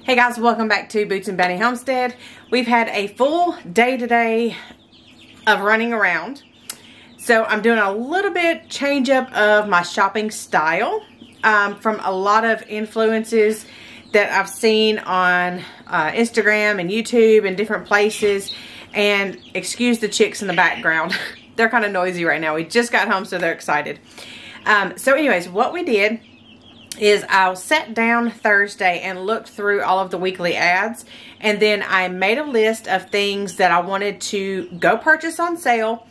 Hey guys, welcome back to Boots and Bounty Homestead. We've had a full day today of running around. So I'm doing a little bit change up of my shopping style from a lot of influences that I've seen on Instagram and YouTube and different places. And excuse the chicks in the background. They're kind of noisy right now. We just got home, so they're excited. So anyways, what we did is I sat down Thursday and looked through all of the weekly ads, and then I made a list of things that I wanted to go purchase on sale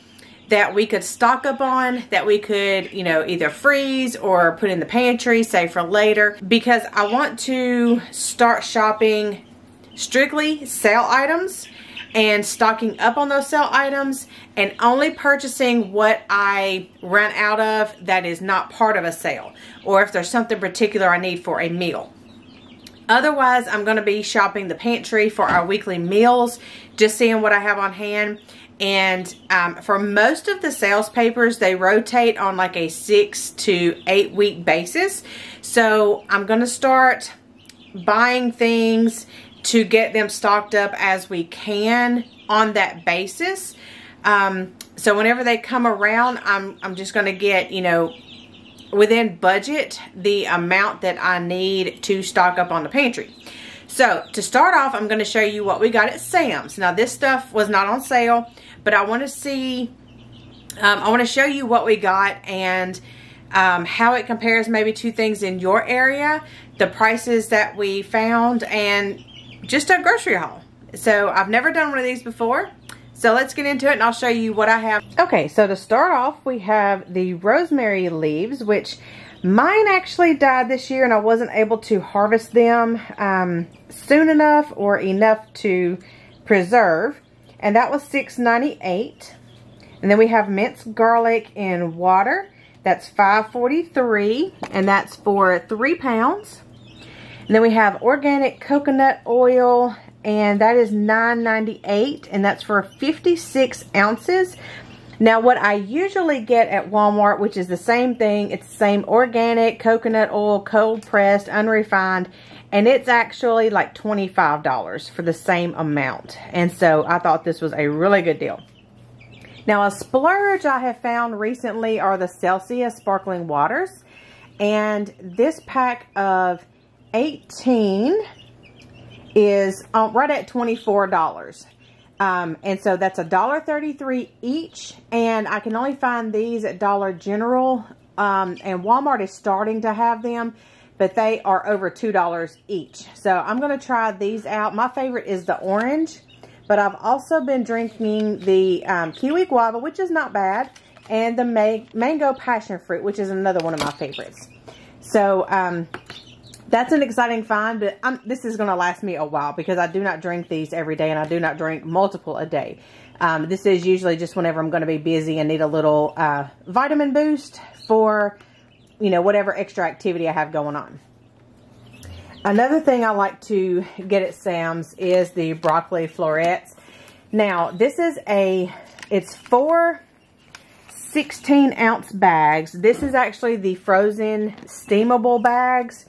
that we could stock up on, that we could, you know, either freeze or put in the pantry, save for later, because I want to start shopping strictly sale items and stocking up on those sale items and only purchasing what I run out of that is not part of a sale, or if there's something particular I need for a meal. Otherwise, I'm going to be shopping the pantry for our weekly meals, just seeing what I have on hand. And for most of the sales papers, they rotate on like a 6 to 8 week basis. So I'm going to start buying things to get them stocked up as we can on that basis. So whenever they come around, I'm just going to get, you know, within budget, the amount that I need to stock up on the pantry. So to start off, I'm going to show you what we got at Sam's. Now this stuff was not on sale, but I want to see, I want to show you what we got and how it compares maybe to things in your area, the prices that we found, and just a grocery haul. So I've never done one of these before. So let's get into it and I'll show you what I have. Okay, so to start off, we have the rosemary leaves, which mine actually died this year and I wasn't able to harvest them soon enough or enough to preserve. And that was $6.98. And then we have minced garlic in water. That's $5.43, and that's for 3 pounds. And then we have organic coconut oil, and that is $9.98, and that's for 56 ounces. Now, what I usually get at Walmart, which is the same thing, it's the same organic coconut oil, cold pressed, unrefined, and it's actually like $25 for the same amount. And so I thought this was a really good deal. Now, a splurge I have found recently are the Celsius sparkling waters, and this pack of 18 is right at $24. And so that's $1.33 each, and I can only find these at Dollar General, and Walmart is starting to have them, but they are over $2 each. So I'm going to try these out. My favorite is the orange, but I've also been drinking the kiwi guava, which is not bad, and the mango passion fruit, which is another one of my favorites. So that's an exciting find, but this is going to last me a while because I do not drink these every day, and I do not drink multiple a day. This is usually just whenever I'm going to be busy and need a little vitamin boost for, you know, whatever extra activity I have going on. Another thing I like to get at Sam's is the broccoli florets. Now, this is it's 4 16-ounce bags. This is actually the frozen steamable bags.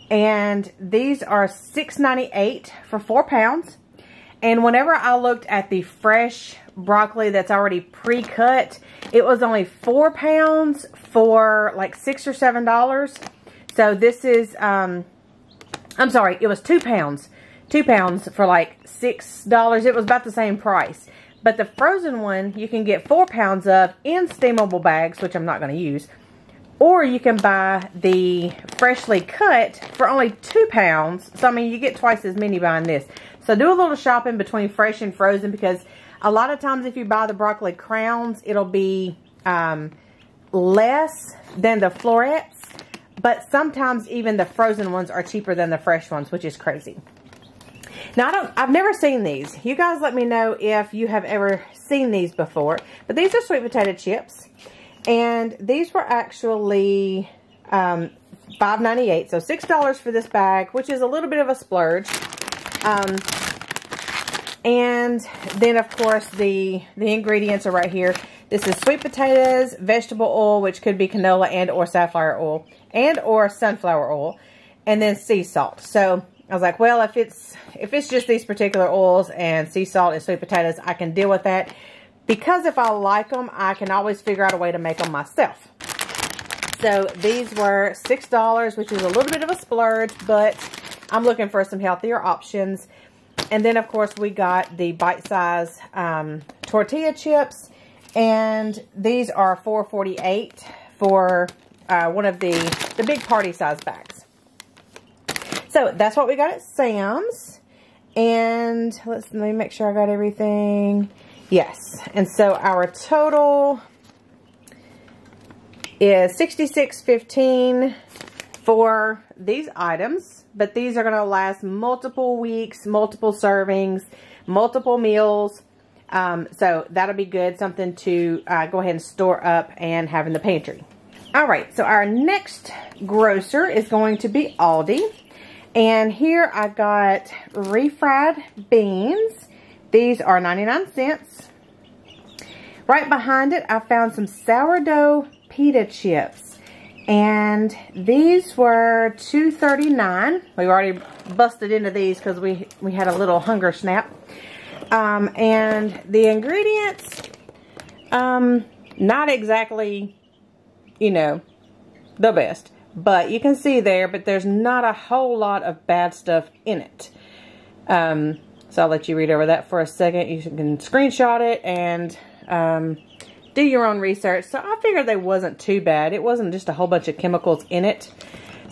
And these are $6.98 for 4 pounds. And whenever I looked at the fresh broccoli that's already pre-cut, it was only 4 pounds for like $6 or $7. So this is, I'm sorry, it was 2 pounds. 2 pounds for like $6. It was about the same price. But the frozen one, you can get 4 pounds of in steamable bags, which I'm not going to use. Or you can buy the freshly cut for only 2 pounds. So, I mean, you get twice as many buying this. So, do a little shopping between fresh and frozen, because a lot of times if you buy the broccoli crowns, it'll be less than the florets. But sometimes even the frozen ones are cheaper than the fresh ones, which is crazy. Now, I've never seen these. You guys let me know if you have ever seen these before. But these are sweet potato chips. And these were actually $5.98, so $6 for this bag, which is a little bit of a splurge. And then, of course, the ingredients are right here. This is sweet potatoes, vegetable oil, which could be canola and or safflower oil, and or sunflower oil, and then sea salt. So I was like, well, if it's just these particular oils and sea salt and sweet potatoes, I can deal with that. Because if I like them, I can always figure out a way to make them myself. So these were $6, which is a little bit of a splurge, but I'm looking for some healthier options. And then, of course, we got the bite-size tortilla chips. And these are $4.48 for one of the big party size bags. So that's what we got at Sam's. And let me make sure I got everything. Yes. And so our total is $66.15 for these items. But these are going to last multiple weeks, multiple servings, multiple meals. So that'll be good. Something to go ahead and store up and have in the pantry. Alright, so our next grocer is going to be Aldi. And here I got refried beans. These are 99 cents. Right behind it, I found some sourdough pita chips. And these were $2.39. We already busted into these because we had a little hunger snap. And the ingredients, not exactly, you know, the best. But you can see there, but there's not a whole lot of bad stuff in it. So I'll let you read over that for a second. You can screenshot it and do your own research. So I figured they wasn't too bad. It wasn't just a whole bunch of chemicals in it.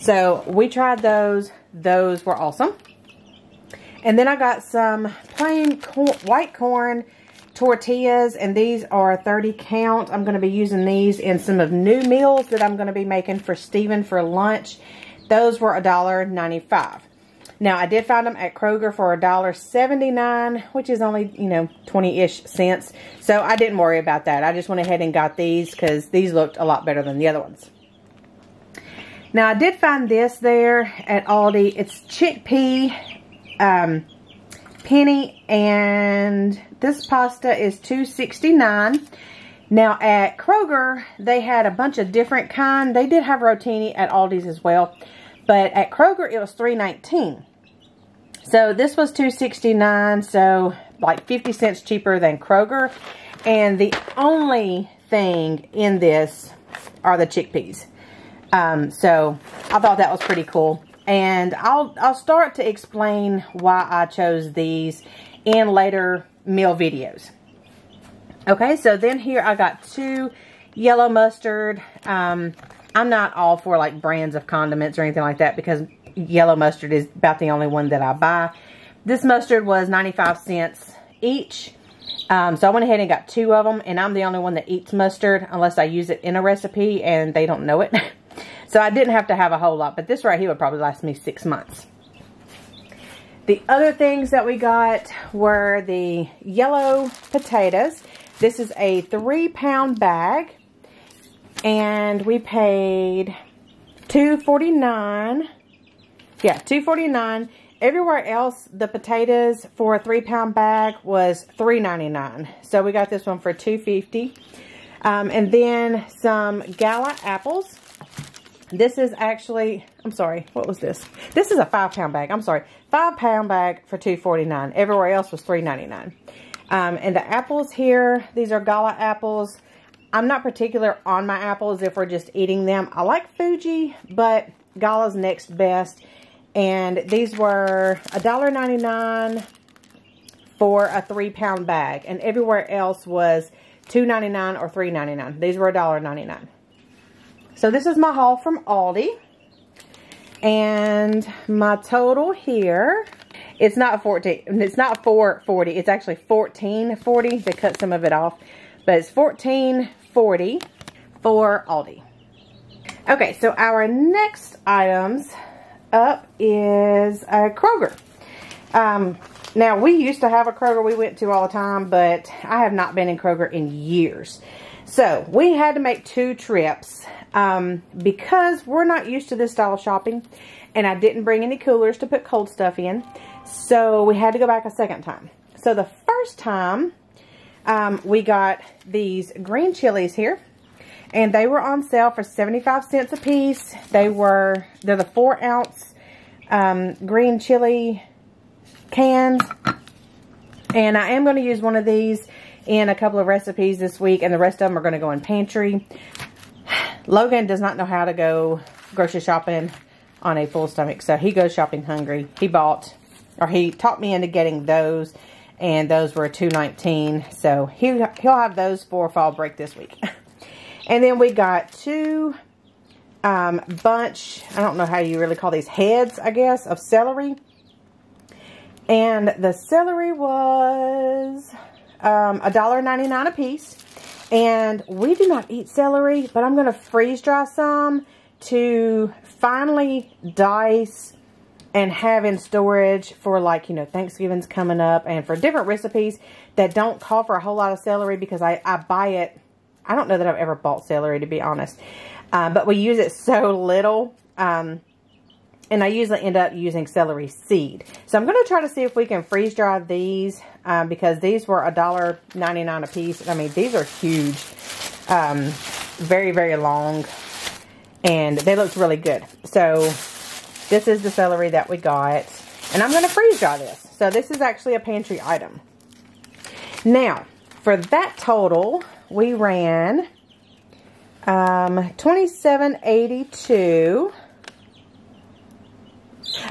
So we tried those. Those were awesome. And then I got some plain white corn tortillas, and these are 30 count. I'm going to be using these in some of new meals that I'm going to be making for Steven for lunch. Those were $1.95. Now, I did find them at Kroger for $1.79, which is only, you know, 20-ish cents. So I didn't worry about that. I just went ahead and got these because these looked a lot better than the other ones. Now, I did find this there at Aldi. It's chickpea penny, and this pasta is $2.69. Now at Kroger, they had a bunch of different kind. They did have rotini at Aldi's as well, but at Kroger it was $3.19. So this was $2.69, so like 50 cents cheaper than Kroger. And the only thing in this are the chickpeas. So I thought that was pretty cool. And I'll start to explain why I chose these in later meal videos. Okay, so then here I got 2 yellow mustard. I'm not all for like brands of condiments or anything like that because yellow mustard is about the only one that I buy. This mustard was 95 cents each. So I went ahead and got 2 of them, and I'm the only one that eats mustard unless I use it in a recipe and they don't know it. So I didn't have to have a whole lot, but this right here would probably last me 6 months. The other things that we got were the yellow potatoes. This is a 3-pound bag, and we paid $2.49. Yeah, $2.49. Everywhere else, the potatoes for a 3-pound bag was $3.99. So we got this one for $2.50. And then some gala apples. This is actually, I'm sorry, what was this? This is a 5-pound bag. I'm sorry, 5-pound bag for $2.49. Everywhere else was $3.99. And the apples here, these are gala apples. I'm not particular on my apples if we're just eating them. I like Fuji, but gala's next best. And these were $1.99 for a 3-pound bag. And everywhere else was $2.99 or $3.99. These were $1.99. So this is my haul from Aldi. And my total here, it's not $4.40. It's actually $14.40. They cut some of it off. But it's $14.40 for Aldi. Okay, so our next items up is Kroger. Now, we used to have a Kroger we went to all the time, but I have not been in Kroger in years. So, we had to make 2 trips because we're not used to this style of shopping, and I didn't bring any coolers to put cold stuff in. So, we had to go back a second time. So, the first time, we got these green chilies here, and they were on sale for 75 cents a piece. They're the 4-ounce green chili cans. And I am going to use one of these in a couple of recipes this week, and the rest of them are going to go in Pantry. Logan does not know how to go grocery shopping on a full stomach, so he goes shopping hungry. He talked me into getting those, and those were $2.19, so he'll have those for fall break this week. And then we got two bunch, I don't know how you really call these, heads, I guess, of celery. And the celery was $1.99 a piece. And we do not eat celery, but I'm going to freeze dry some to finally dice and have in storage for, like, you know, Thanksgiving's coming up, and for different recipes that don't call for a whole lot of celery, because I buy it. I don't know that I've ever bought celery, to be honest. But we use it so little. And I usually end up using celery seed. So I'm going to try to see if we can freeze dry these, because these were $1.99 a piece. I mean, these are huge, very, very long, and they look really good. So this is the celery that we got, and I'm going to freeze dry this. So this is actually a pantry item. Now, for that total, we ran $27.82.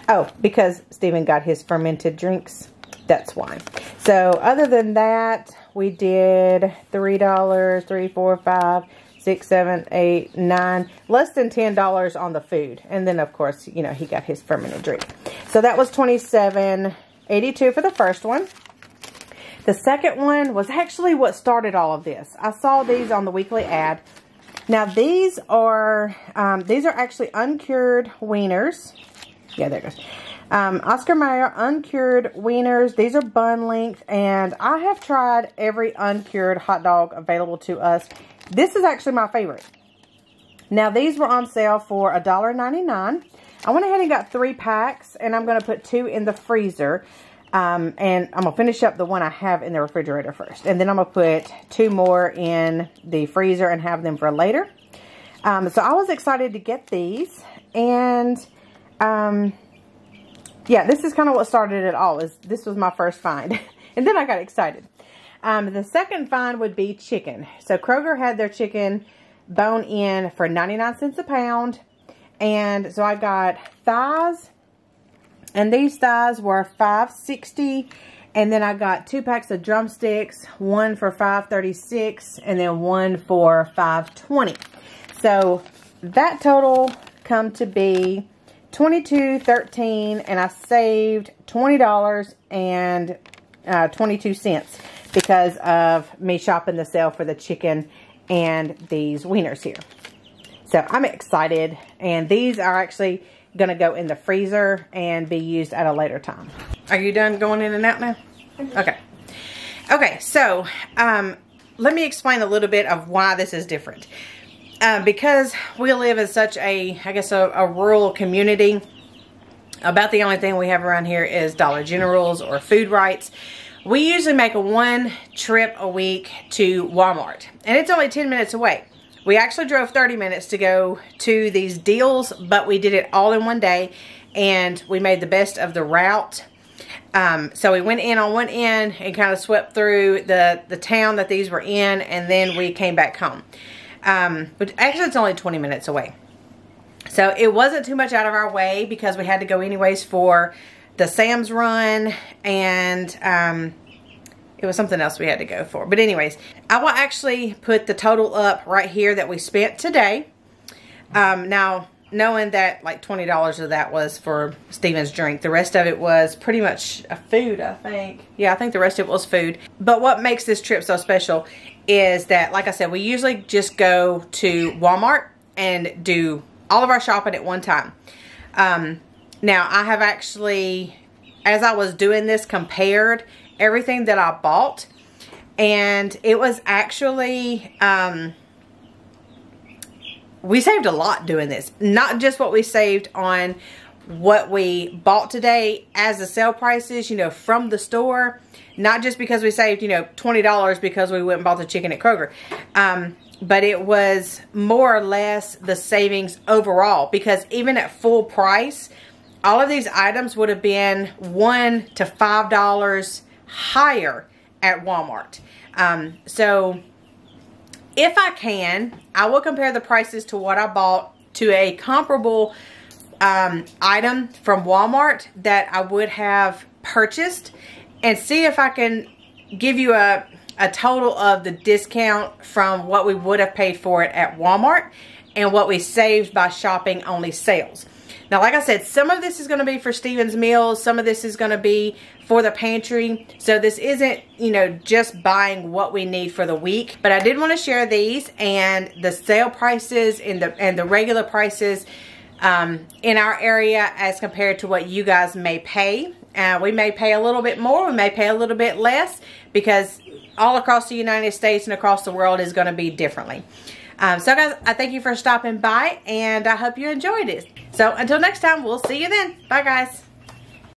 Oh, because Stephen got his fermented drinks. That's why. So, other than that, we did $3, 3, 4, 5, 6, 7, 8, 9. Less than $10 on the food. And then, of course, you know, he got his fermented drink. So, that was $27.82 for the first one. The second one was actually what started all of this. I saw these on the weekly ad. Now, these are actually uncured wieners. Yeah, there it goes. Oscar Mayer uncured wieners. These are bun length, and I have tried every uncured hot dog available to us. This is actually my favorite. Now, these were on sale for $1.99. I went ahead and got 3 packs, and I'm going to put 2 in the freezer. And I'm going to finish up the one I have in the refrigerator first. And then I'm going to put 2 more in the freezer and have them for later. So I was excited to get these. And yeah, this is kind of what started it all. This was my first find. And then I got excited. The second find would be chicken. So Kroger had their chicken bone in for 99 cents a pound. And so I got thighs. And these thighs were $5.60. And then I got 2 packs of drumsticks. One for $5.36. And then one for $5.20. So that total come to be $22.13, and I saved $20.22 because of me shopping the sale for the chicken and these wieners here. So I'm excited, and these are actually going to go in the freezer and be used at a later time. Are you done going in and out now? Okay. Okay, so let me explain a little bit of why this is different. Because we live in such a, I guess, a rural community, about the only thing we have around here is Dollar Generals or Food Rights. We usually make a 1 trip a week to Walmart, and it's only 10 minutes away. We actually drove 30 minutes to go to these deals, but we did it all in one day, and we made the best of the route. So we went in on one end and kind of swept through the town that these were in, and then we came back home. But actually it's only 20 minutes away. So it wasn't too much out of our way because we had to go anyways for the Sam's run, and it was something else we had to go for. But anyways, I will actually put the total up right here that we spent today. Now, knowing that like $20 of that was for Steven's drink. The rest of it was pretty much food, I think. Yeah, I think the rest of it was food. But what makes this trip so special is that, like I said, we usually just go to Walmart and do all of our shopping at one time. Now, I have actually, as I was doing this, compared everything that I bought. And it was actually, we saved a lot doing this. Not just what we saved on what we bought today as the sale prices, you know, from the store. Not just because we saved, you know, $20 because we went and bought the chicken at Kroger. But it was more or less the savings overall. Because even at full price, all of these items would have been $1 to $5 higher at Walmart. So if I can, I will compare the prices to what I bought to a comparable item from Walmart that I would have purchased, and see if I can give you a total of the discount from what we would have paid for it at Walmart and what we saved by shopping only sales. Now, like I said, some of this is going to be for Stephen's meals. Some of this is going to be for the pantry. So this isn't, you know, just buying what we need for the week. But I did want to share these and the sale prices and the regular prices in our area as compared to what you guys may pay. We may pay a little bit more. We may pay a little bit less, because all across the United States and across the world is going to be differently. So guys, I thank you for stopping by, and I hope you enjoyed it. So until next time, we'll see you then. Bye guys.